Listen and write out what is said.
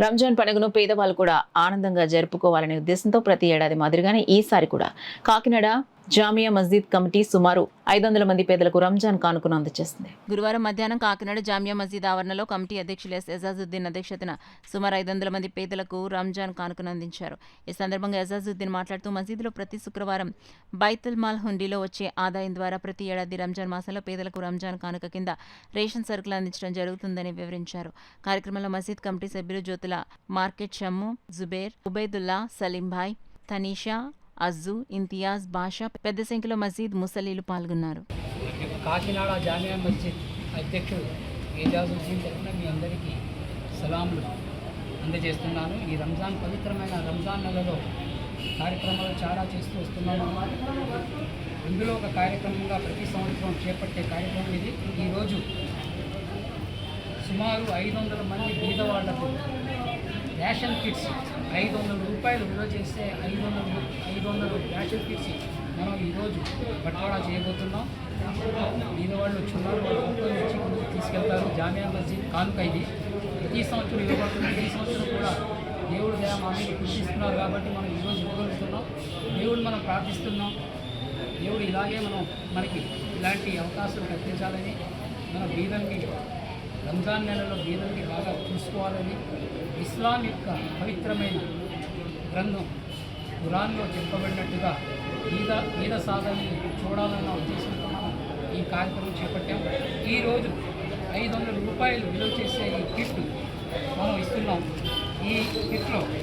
రంజాన్ పండుగను పేదవాళ్ళు కూడా ఆనందంగా జరుపుకోవాలనే ఉద్దేశంతో ప్రతి ఏడాది మాదిరిగానే ఈసారి కూడా కాకినాడ జామియా మస్జిద్ కమిటీ సుమారు 500 మంది పేదలకు రంజాన్ కానుకను అందజేస్తుంది. గురువారం మధ్యాహ్నం కాకినాడ జామియా మస్జిద్ ఆవరణలో కమిటీ అధ్యక్షులు ఎజాజుద్దీన్ అధ్యక్షతన సుమారు 500 మంది పేదలకు రంజాన్ కానుకను అందించారు. ఈ సందర్భంగా ఎజాజుద్దీన్ మాట్లాడుతూ మసీదులో ప్రతి శుక్రవారం బైతుల్ మాల్ హుండీలో వచ్చే ఆదాయం ద్వారా ప్రతి ఏడాది రంజాన్ మాసంలో పేదలకు రంజాన్ కానుక కింద రేషన్ సరుకులు అందించడం జరుగుతుందని వివరించారు. కార్యక్రమంలో మసీద్ కమిటీ సభ్యులు జ్యోతుల మార్కెట్ షమ్ము, జుబేర్, ఉబైదుల్లా, సలీంభాయ్, తనీషా, అజ్జు, ఇంతియాజ్, బాషా పెద్ద సంఖ్యలో మసీద్ ముసలీలు పాల్గొన్నారు. కాకినాడ జామియా మస్జిద్ అధ్యక్షుడు ఏజాజుద్దీన్ తరఫున మీ అందరికీ సలాంలు అందజేస్తున్నాను. ఈ పవిత్రమైన రంజాన్ నెలలో కార్యక్రమాలు చాలా చేస్తూ వస్తున్నాను. ఇందులో ఒక కార్యక్రమంగా ప్రతి సంవత్సరం చేపట్టే కార్యక్రమం ఇది. ఈరోజు సుమారు 500 మంది బీదవాళ్లకు రేషన్ కిట్స్ 500 రూపాయలు విలువ చేస్తే 500 రేషన్ కిట్స్ మనం ఈరోజు బట్వాడా చేయబోతున్నాం. బీదవాళ్ళు వచ్చున్నారు, వాళ్ళు ఫోటోలు ఇచ్చి ముందుకు తీసుకెళ్తారు. జామియా మస్జిద్ కానుక ఇది ప్రతి సంవత్సరం ఇవ్వబడుతుంది. ఈ సంవత్సరం కూడా దేవుడు దయ మా మీద కృషిస్తున్నారు కాబట్టి మనం ఈరోజు ఇవ్వగలుగుతున్నాం. దేవుడు మనం ప్రార్థిస్తున్నాం. దేవుడు ఇలాగే మనకి ఇలాంటి అవకాశాలు కల్పించాలని, మన బీదల్ని రంజాన్ నెలలో బీదల్ని బాగా చూసుకోవాలని, ఇస్లాం యొక్క పవిత్రమైన గ్రంథం ఖురాన్లో చెప్పబడినట్టుగా బీద సాధనని చూడాలన్న ఉద్దేశంతో మనం ఈ కార్యక్రమం చేపట్టాం. ఈరోజు 500 రూపాయలు విలువ చేసే ఈ కిట్ మనం ఇస్తున్నాం. ఈ కిట్లో